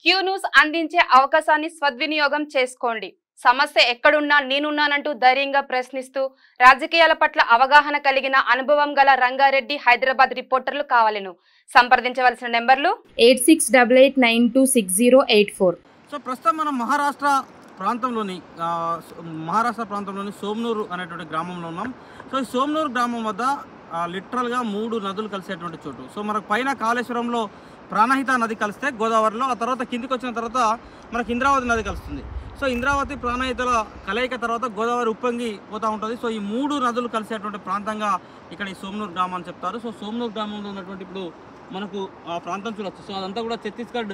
Q news అందించే అవకాశాన్ని సద్వినియోగం చేసుకోండి. సమస్య ఎక్కడున్నా నేనున్నానంటూ ధైర్యంగా ప్రశ్నిస్తూ రాజకీయాల పట్ల అవగాహన కలిగిన అనుభవం గల రంగారెడ్డి హైదరాబాద్ రిపోర్టర్లు కావాలను సంప్రదించవలసిన నెంబర్లు 8688926084. సో ప్రస్తుతం మనం మహారాష్ట్ర ప్రాంతంలోని సోమనూరు అనేటువంటి గ్రామంలో ఉన్నాం. సో ఈ సోమనూరు గ్రామం వద్ద లిటరల్గా 3 నదులు కలిసేటువంటి చోటు. సో మనకు పైన కాళేశ్వరంలో ప్రాణహిత నది కలిస్తే గోదావరిలో, ఆ తర్వాత కిందికి వచ్చిన తర్వాత మనకు ఇంద్రావతి నది కలుస్తుంది. సో ఇంద్రావతి ప్రాణహితల కలయిక తర్వాత గోదావరి ఉప్పొంగి పోతూ ఉంటుంది. సో ఈ 3 నదులు కలిసేటువంటి ప్రాంతంగా ఇక్కడ ఈ సోమనూరు గ్రామం అని చెప్తారు. సో సోమనూరు గ్రామంలో ఉన్నటువంటి ఇప్పుడు మనకు ఆ ప్రాంతం చూడొచ్చు. సో అదంతా కూడా ఛత్తీస్గఢ్,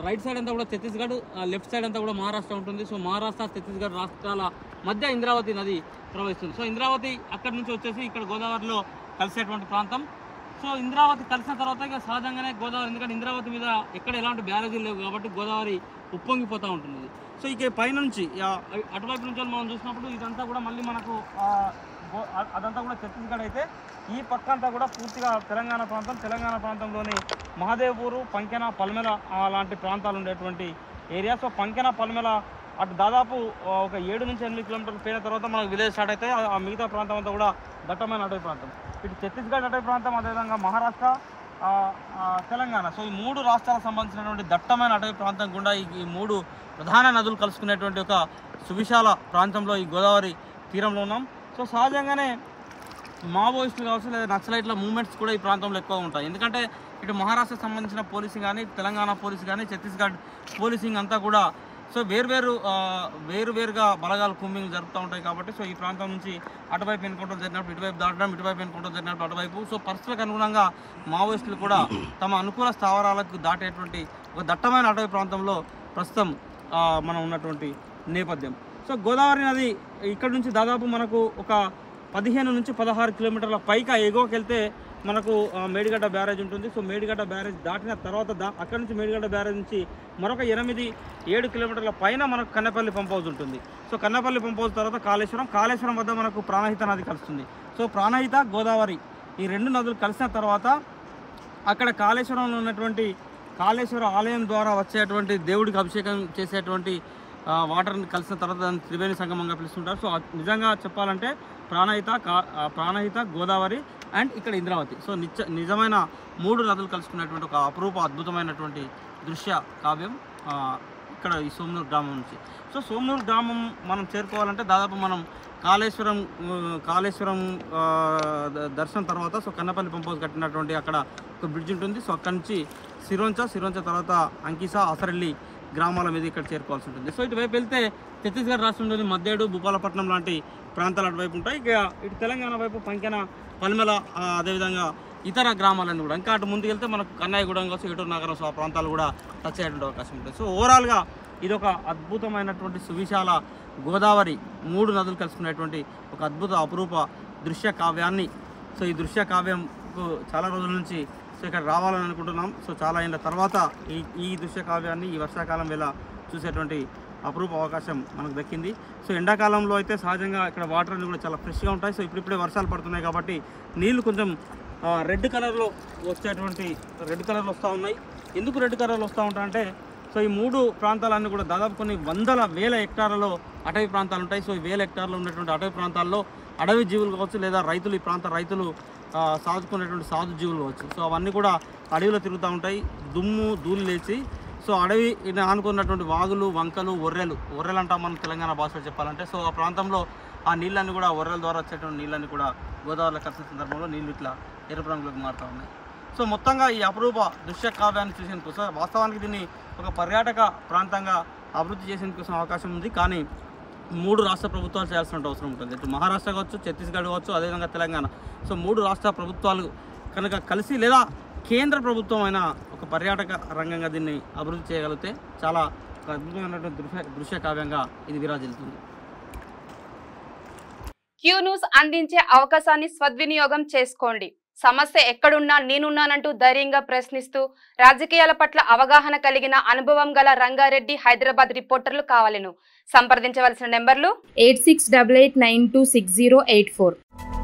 రైట్ సైడ్ అంతా కూడా ఛత్తీస్గఢ్, లెఫ్ట్ సైడ్ అంతా కూడా మహారాష్ట్ర ఉంటుంది. సో మహారాష్ట్ర ఛత్తీస్గఢ్ రాష్ట్రాల మధ్య ఇంద్రావతి నది ప్రవహిస్తుంది. సో ఇంద్రావతి అక్కడి నుంచి వచ్చేసి ఇక్కడ గోదావరిలో కలిసేటువంటి ప్రాంతం. సో ఇంద్రావతి కలిసిన తర్వాత ఇక సహజంగానే గోదావరి, ఎందుకంటే ఇంద్రావతి మీద ఎక్కడ ఎలాంటి బ్యారేజీలు లేవు కాబట్టి గోదావరి ఉప్పొంగిపోతూ ఉంటుంది. సో ఇక పైనుంచి అటువైపు నుంచి మనం చూసినప్పుడు ఇదంతా కూడా మళ్ళీ మనకు అదంతా కూడా ఛత్తీస్గఢ్ అయితే, ఈ పక్క అంతా కూడా పూర్తిగా తెలంగాణ ప్రాంతం. తెలంగాణ ప్రాంతంలోని మహదేవ్పూర్, పంకెన, పల్మెల లాంటి ప్రాంతాలు ఉండేటువంటి ఏరియా. సో పంకెన, పల్మెల అటు దాదాపు ఒక 7 నుంచి 8 కిలోమీటర్లు పోయిన తర్వాత మనకు విలేజ్ స్టార్ట్ అయితే ఆ మిగతా ప్రాంతం అంతా కూడా దట్టమైన అటవీ ప్రాంతం. ఇటు ఛత్తీస్గఢ్ అటవీ ప్రాంతం, అదేవిధంగా మహారాష్ట్ర, తెలంగాణ. సో ఈ 3 రాష్ట్రాలకు సంబంధించినటువంటి దట్టమైన అటవీ ప్రాంతం గుండా ఈ 3 ప్రధాన నదులు కలుసుకునేటువంటి ఒక సువిశాల ప్రాంతంలో ఈ గోదావరి తీరంలో ఉన్నాం. సో సహజంగానే మావోయిస్టులు కావచ్చు లేదా నక్సలైట్ల మూవ్మెంట్స్ కూడా ఈ ప్రాంతంలో ఎక్కువ ఉంటాయి. ఎందుకంటే ఇటు మహారాష్ట్రకు సంబంధించిన పోలీసింగ్ కానీ, తెలంగాణ పోలీసు కానీ, ఛత్తీస్గఢ్ పోలీసింగ్ అంతా కూడా సో వేరువేరుగా బలగాలు కుమ్మింగ్ జరుపుతూ ఉంటాయి కాబట్టి సో ఈ ప్రాంతం నుంచి అటువైపు ఎన్కౌంటర్ జరిగినప్పుడు ఇటువైపు దాటడం, ఇటువైపు ఎన్కౌంటర్ జరిగినప్పుడు అటువైపు. సో పరిస్థితులకు అనుగుణంగా మావోయిస్టులు కూడా తమ అనుకూల స్థావరాలకు దాటేటువంటి ఒక దట్టమైన అటవీ ప్రాంతంలో ప్రస్తుతం మనం ఉన్నటువంటి నేపథ్యం. సో గోదావరి నది ఇక్కడ నుంచి దాదాపు మనకు ఒక 15 నుంచి 16 కిలోమీటర్ల పైగా ఎగువకి వెళ్తే మనకు మేడిగడ్డ బ్యారేజ్ ఉంటుంది. సో మేడిగడ్డ బ్యారేజ్ దాటిన తర్వాత అక్కడ నుంచి మేడిగడ్డ బ్యారేజ్ నుంచి మరొక 8-7 కిలోమీటర్ల పైన మనకు కన్నెపల్లి పంప్ హౌస్ ఉంటుంది. సో కన్నెపల్లి పంప్ హౌస్ తర్వాత కాళేశ్వరం వద్ద మనకు ప్రాణహిత నది కలుస్తుంది. సో ప్రాణహిత, గోదావరి ఈ 2 నదులు కలిసిన తర్వాత అక్కడ కాళేశ్వరంలో ఉన్నటువంటి కాళేశ్వర ఆలయం ద్వారా వచ్చేటువంటి దేవుడికి అభిషేకం చేసేటువంటి వాటర్ని కలిసిన తర్వాత దాన్ని త్రివేణి సంగమంగా పిలుస్తుంటారు. సో నిజంగా చెప్పాలంటే ప్రాణహిత, గోదావరి అండ్ ఇక్కడ ఇంద్రావతి. సో నిజమైన 3 నదులు కలుసుకున్నటువంటి ఒక అపరూప అద్భుతమైనటువంటి దృశ్య కావ్యం ఇక్కడ ఈ సోమనూరు గ్రామం నుంచి. సో సోమనూరు గ్రామం మనం చేరుకోవాలంటే దాదాపు మనం కాళేశ్వరం దర్శనం తర్వాత సో కన్నపల్లి పంప్ హౌస్ కట్టినటువంటి అక్కడ ఒక బ్రిడ్జ్ ఉంటుంది. సో అక్కడి నుంచి సిరోంచ తర్వాత అంకిసా, అసరెల్లి గ్రామాల మీద ఇక్కడ చేరుకోవాల్సి ఉంటుంది. సో ఇటువైపు వెళ్తే ఛత్తీస్గఢ్ రాష్ట్రంలోని మద్దేడు, భూపాలపట్నం లాంటి ప్రాంతాలు అటువైపు ఉంటాయి. ఇక ఇటు తెలంగాణ వైపు పంకెన, పల్మెల, అదేవిధంగా ఇతర గ్రామాలన్నీ కూడా. ఇంకా అటు ముందుకు వెళ్తే మనకు కన్నాయగూడెం కావచ్చు, ఏటూరు నగరం, సో ఆ ప్రాంతాలు కూడా టచ్ అయ్యేటువంటి అవకాశం ఉంటుంది. సో ఓవరాల్గా ఇదొక అద్భుతమైనటువంటి సువిశాల గోదావరి 3 నదులు కలుసుకునేటువంటి ఒక అద్భుత అపరూప దృశ్య కావ్యాన్ని, సో ఈ దృశ్య కావ్యంకు చాలా రోజుల నుంచి సో ఇక్కడ రావాలని అనుకుంటున్నాం. సో చాలా ఏళ్ళ తర్వాత ఈ దృశ్య కావ్యాన్ని ఈ వర్షాకాలం వేళ చూసేటువంటి అపరూప అవకాశం మనకు దక్కింది. సో ఎండాకాలంలో అయితే సహజంగా ఇక్కడ వాటర్ అన్ని కూడా చాలా ఫ్రెష్గా ఉంటాయి. సో ఇప్పుడిప్పుడే వర్షాలు పడుతున్నాయి కాబట్టి నీళ్లు కొంచెం రెడ్ కలర్లో వస్తూ ఉన్నాయి. ఎందుకు రెడ్ కలర్లో వస్తూ ఉంటాయంటే సో ఈ 3 ప్రాంతాలన్నీ కూడా దాదాపు కొన్ని వేల హెక్టార్లలో అటవీ ప్రాంతాలు ఉంటాయి. సో ఈ 1000 హెక్టార్లు ఉన్నటువంటి అటవీ ప్రాంతాల్లో అడవి జీవులు కావచ్చు, లేదా రైతులు, ఈ ప్రాంత రైతులు సాదుకునేటువంటి సాధు జీవులు కావచ్చు. సో అవన్నీ కూడా అడవిలో తిరుగుతూ ఉంటాయి. దుమ్ము ధూళి లేచి సో అడవి ఆనుకున్నటువంటి వాగులు, వంకలు, ఒర్రెలు అంటాం మనం తెలంగాణ భాషలో చెప్పాలంటే. సో ఆ ప్రాంతంలో ఆ నీళ్ళన్నీ కూడా ఒర్రెల ద్వారా వచ్చేటువంటి నీళ్ళన్నీ కూడా గోదావరిలో కలిసిన సందర్భంలో నీళ్ళు ఇట్లా ఎరుపు రంగులోకి మారుతూ ఉన్నాయి. సో మొత్తంగా ఈ అపరూప దృశ్య కావ్యాన్ని చూసేందుకు సో వాస్తవానికి దీన్ని ఒక పర్యాటక ప్రాంతంగా అభివృద్ధి చేసేందుకు అవకాశం ఉంది. కానీ 3 రాష్ట్ర ప్రభుత్వాలు చేయాల్సిన అవసరం ఉంటుంది. ఇటు మహారాష్ట్ర కావచ్చు, ఛత్తీస్గఢ్ కావచ్చు, అదేవిధంగా తెలంగాణ. సో 3 రాష్ట్ర ప్రభుత్వాలు కనుక కలిసి లేదా కేంద్ర ప్రభుత్వం అయిన ఒక పర్యాటక రంగంగా దీన్ని అభివృద్ధి చేయగలిగితే చాలా అద్భుతమైనటువంటి దృశ్య కావ్యంగా ఇది విరాజిల్లుతుంది. క్యూ న్యూస్ అందించే అవకాశాన్ని సద్వినియోగం చేసుకోండి. సమస్య ఎక్కడున్నా నేనున్నానంటూ ధైర్యంగా ప్రశ్నిస్తూ రాజకీయాల పట్ల అవగాహన కలిగిన అనుభవం గల రంగారెడ్డి హైదరాబాద్ రిపోర్టర్లు కావాలను సంప్రదించవలసిన నెంబర్లు 8688926084.